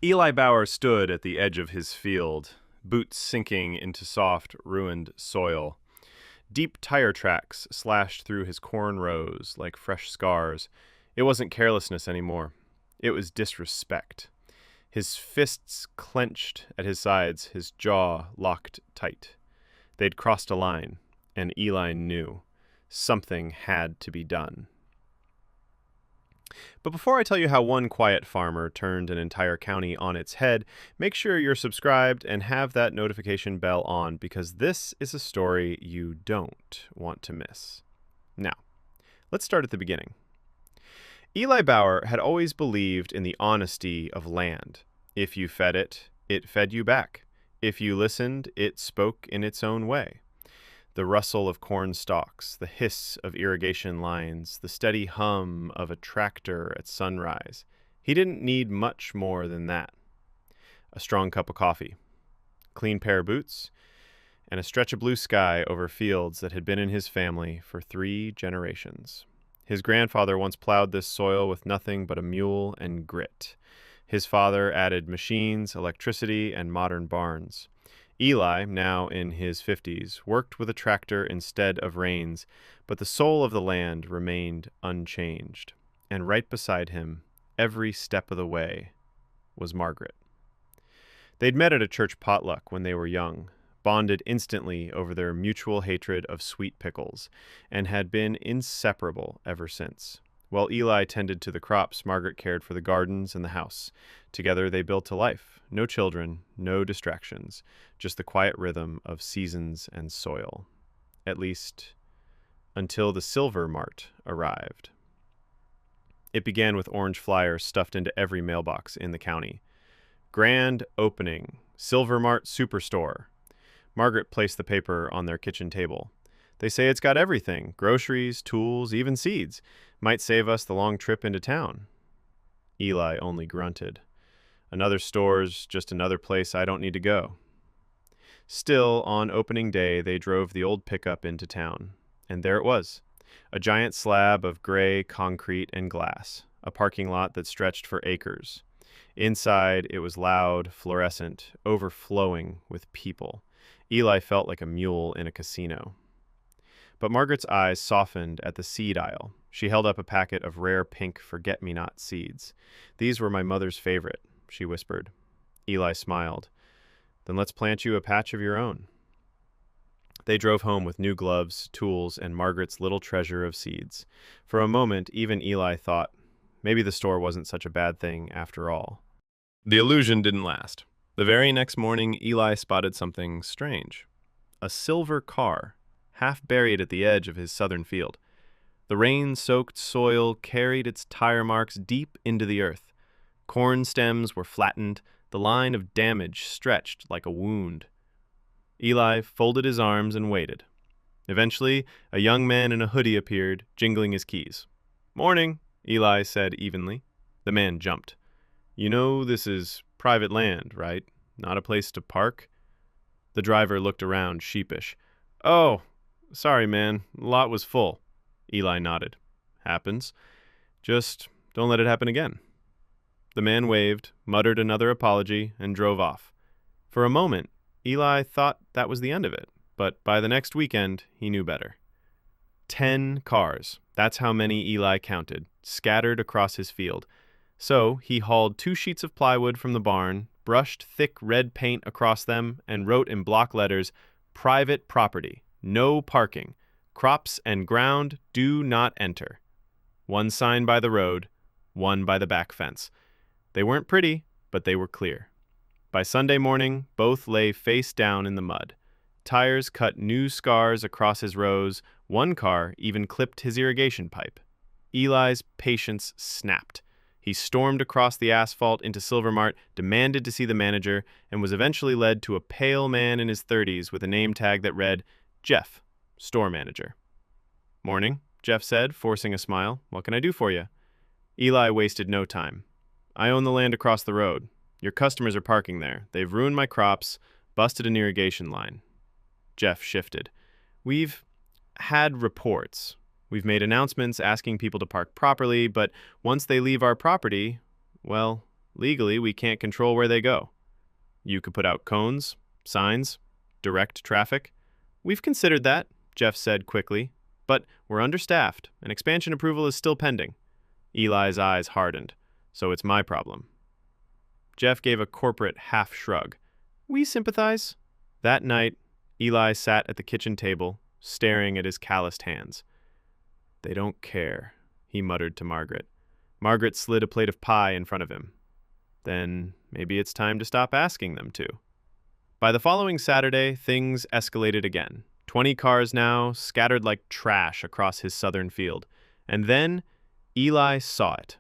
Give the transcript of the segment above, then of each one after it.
Eli Bauer stood at the edge of his field, boots sinking into soft, ruined soil. Deep tire tracks slashed through his corn rows like fresh scars. It wasn't carelessness anymore. It was disrespect. His fists clenched at his sides, his jaw locked tight. They'd crossed a line, and Eli knew. Something had to be done. But before I tell you how one quiet farmer turned an entire county on its head, make sure you're subscribed and have that notification bell on, because this is a story you don't want to miss. Now, let's start at the beginning. Eli Bauer had always believed in the honesty of land. If you fed it, it fed you back. If you listened, it spoke in its own way. The rustle of corn stalks, the hiss of irrigation lines, the steady hum of a tractor at sunrise. He didn't need much more than that. A strong cup of coffee, clean pair of boots, and a stretch of blue sky over fields that had been in his family for 3 generations. His grandfather once plowed this soil with nothing but a mule and grit. His father added machines, electricity, and modern barns. Eli, now in his 50s, worked with a tractor instead of reins, but the soul of the land remained unchanged. And right beside him, every step of the way, was Margaret. They'd met at a church potluck when they were young, bonded instantly over their mutual hatred of sweet pickles, and had been inseparable ever since. While Eli tended to the crops, Margaret cared for the gardens and the house. Together they built a life. No children, no distractions, just the quiet rhythm of seasons and soil. At least, until the Silver Mart arrived. It began with orange flyers stuffed into every mailbox in the county. Grand opening, Silver Mart Superstore. Margaret placed the paper on their kitchen table. They say it's got everything, groceries, tools, even seeds. Might save us the long trip into town. Eli only grunted. Another store's just another place I don't need to go. Still, on opening day, they drove the old pickup into town. And there it was, a giant slab of gray concrete and glass, a parking lot that stretched for acres. Inside, it was loud, fluorescent, overflowing with people. Eli felt like a mule in a casino. But Margaret's eyes softened at the seed aisle. She held up a packet of rare pink forget-me-not seeds. "These were my mother's favorite," she whispered. Eli smiled. "Then let's plant you a patch of your own." They drove home with new gloves, tools, and Margaret's little treasure of seeds. For a moment, even Eli thought, maybe the store wasn't such a bad thing after all. The illusion didn't last. The very next morning, Eli spotted something strange. A silver car, half buried at the edge of his southern field. The rain-soaked soil carried its tire marks deep into the earth. Corn stems were flattened, the line of damage stretched like a wound. Eli folded his arms and waited. Eventually, a young man in a hoodie appeared, jingling his keys. "Morning," Eli said evenly. The man jumped. "You know this is private land, right? Not a place to park?" The driver looked around, sheepish. "Oh, sorry, man. The lot was full." Eli nodded. "Happens. Just don't let it happen again." The man waved, muttered another apology, and drove off. For a moment, Eli thought that was the end of it, but by the next weekend, he knew better. 10 cars. That's how many Eli counted, scattered across his field. So he hauled 2 sheets of plywood from the barn, brushed thick red paint across them, and wrote in block letters, "Private property. No parking. Crops and ground do not enter." One sign by the road, one by the back fence. They weren't pretty, but they were clear. By Sunday morning, both lay face down in the mud. Tires cut new scars across his rows. One car even clipped his irrigation pipe. Eli's patience snapped. He stormed across the asphalt into Silver Mart, demanded to see the manager, and was eventually led to a pale man in his 30s with a name tag that read, Jeff, store manager. "Morning," Jeff said, forcing a smile. "What can I do for you?" Eli wasted no time. "I own the land across the road. Your customers are parking there. They've ruined my crops, busted an irrigation line." Jeff shifted. "We've had reports. We've made announcements asking people to park properly, but once they leave our property, well, Legally, we can't control where they go. You could put out cones, signs, direct traffic. We've considered that, Jeff said quickly, but we're understaffed, and expansion approval is still pending. Eli's eyes hardened. So it's my problem. Jeff gave a corporate half shrug. We sympathize. That night, Eli sat at the kitchen table, staring at his calloused hands. They don't care, he muttered to Margaret. Margaret slid a plate of pie in front of him. Then maybe it's time to stop asking them to. By the following Saturday, things escalated again. 20 cars now, scattered like trash across his southern field. And then Eli saw it.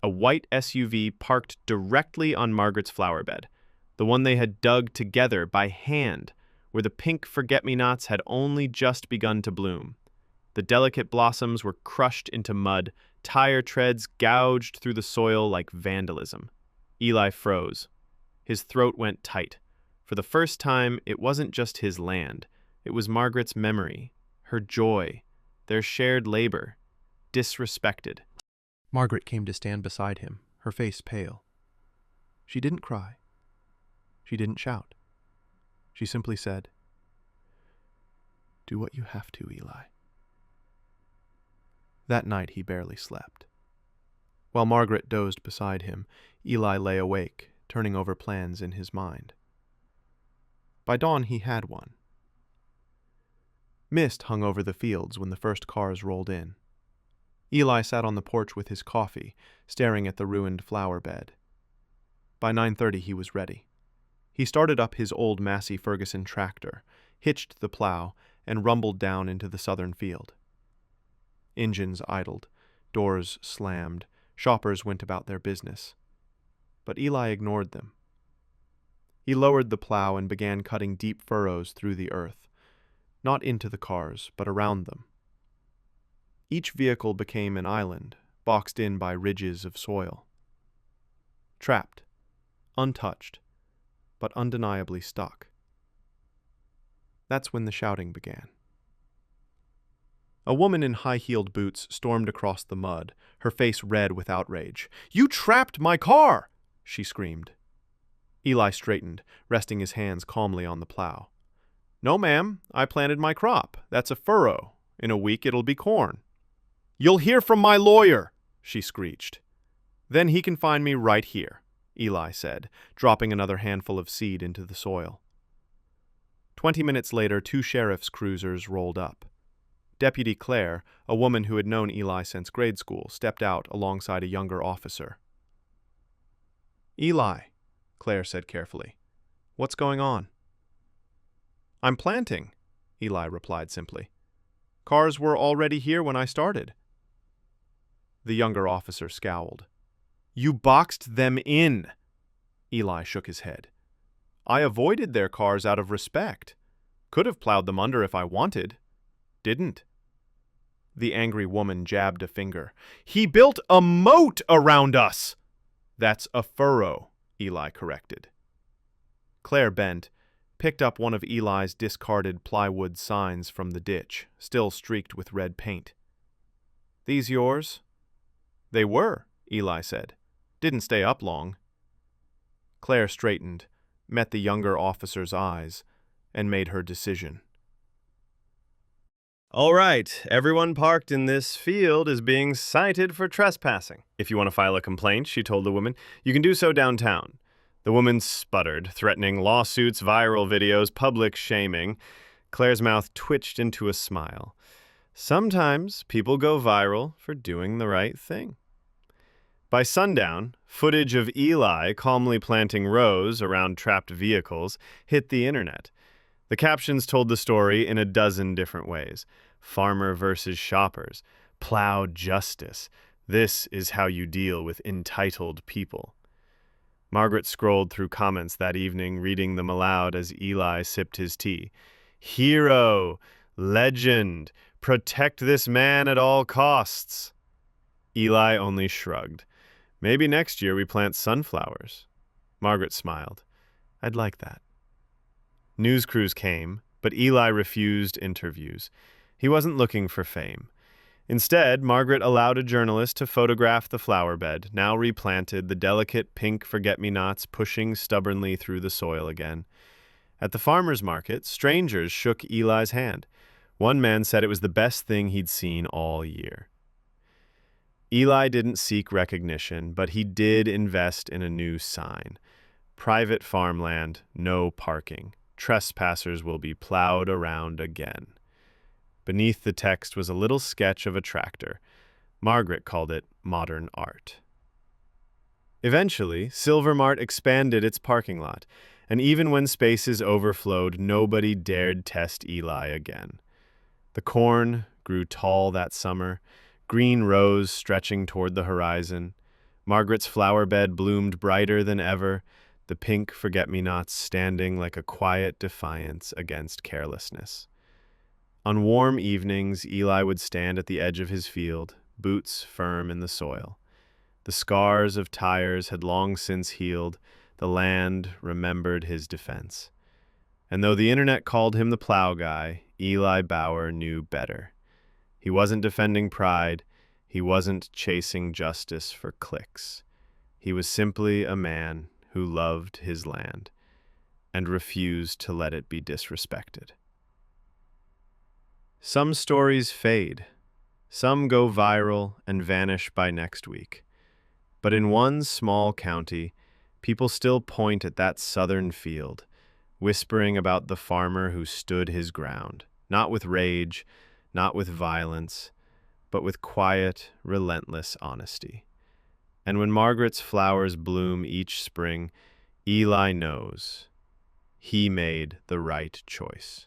A white SUV parked directly on Margaret's flower bed, the one they had dug together by hand, where the pink forget-me-nots had only just begun to bloom. The delicate blossoms were crushed into mud, tire treads gouged through the soil like vandalism. Eli froze. His throat went tight. For the first time, it wasn't just his land. It was Margaret's memory, her joy, their shared labor, disrespected. Margaret came to stand beside him, her face pale. She didn't cry. She didn't shout. She simply said, "Do what you have to, Eli." That night he barely slept. While Margaret dozed beside him, Eli lay awake, turning over plans in his mind. By dawn he had one. Mist hung over the fields when the first cars rolled in. Eli sat on the porch with his coffee, staring at the ruined flower bed. By 9:30 he was ready. He started up his old Massey Ferguson tractor, hitched the plow, and rumbled down into the southern field. Engines idled, doors slammed, shoppers went about their business. But Eli ignored them. He lowered the plow and began cutting deep furrows through the earth, not into the cars, but around them. Each vehicle became an island, boxed in by ridges of soil. Trapped, untouched, but undeniably stuck. That's when the shouting began. A woman in high-heeled boots stormed across the mud, her face red with outrage. "You trapped my car!" she screamed. Eli straightened, resting his hands calmly on the plow. "No, ma'am, I planted my crop. That's a furrow. In a week it'll be corn." "You'll hear from my lawyer," she screeched. "Then he can find me right here," Eli said, dropping another handful of seed into the soil. 20 minutes later, 2 sheriff's cruisers rolled up. Deputy Claire, a woman who had known Eli since grade school, stepped out alongside a younger officer. "Eli," Claire said carefully, "what's going on?" "I'm planting," Eli replied simply. "Cars were already here when I started." The younger officer scowled. "You boxed them in." Eli shook his head. "I avoided their cars out of respect. Could have plowed them under if I wanted. Didn't." The angry woman jabbed a finger. "He built a moat around us!" "That's a furrow," Eli corrected. Claire bent, picked up one of Eli's discarded plywood signs from the ditch, still streaked with red paint. "These yours?" "They were," Eli said. "Didn't stay up long." Claire straightened, met the younger officer's eyes, and made her decision. All right, everyone parked in this field is being cited for trespassing. If you want to file a complaint, she told the woman, you can do so downtown. The woman sputtered, threatening lawsuits, viral videos, public shaming. Claire's mouth twitched into a smile. Sometimes people go viral for doing the right thing. By sundown, footage of Eli calmly planting rows around trapped vehicles hit the internet. The captions told the story in a dozen different ways. Farmer versus shoppers. Plow justice. This is how you deal with entitled people. Margaret scrolled through comments that evening, reading them aloud as Eli sipped his tea. Hero. Legend. Protect this man at all costs. Eli only shrugged. Maybe next year we plant sunflowers. Margaret smiled. I'd like that. News crews came, but Eli refused interviews. He wasn't looking for fame. Instead, Margaret allowed a journalist to photograph the flower bed, now replanted, the delicate pink forget-me-nots pushing stubbornly through the soil again. At the farmer's market, strangers shook Eli's hand. One man said it was the best thing he'd seen all year. Eli didn't seek recognition, but he did invest in a new sign. Private farmland, no parking. Trespassers will be plowed around again. Beneath the text was a little sketch of a tractor. Margaret called it modern art. Eventually, Silver Mart expanded its parking lot, and even when spaces overflowed, nobody dared test Eli again. The corn grew tall that summer, green rows stretching toward the horizon. Margaret's flower bed bloomed brighter than ever, the pink forget-me-nots standing like a quiet defiance against carelessness. On warm evenings, Eli would stand at the edge of his field, boots firm in the soil. The scars of tires had long since healed. The land remembered his defense. And though the internet called him the plow guy, Eli Bauer knew better. He wasn't defending pride. He wasn't chasing justice for clicks. He was simply a man who loved his land and refused to let it be disrespected. Some stories fade. Some go viral and vanish by next week. But in one small county, people still point at that southern field, whispering about the farmer who stood his ground, not with rage, not with violence, but with quiet, relentless honesty. And when Margaret's flowers bloom each spring, Eli knows he made the right choice.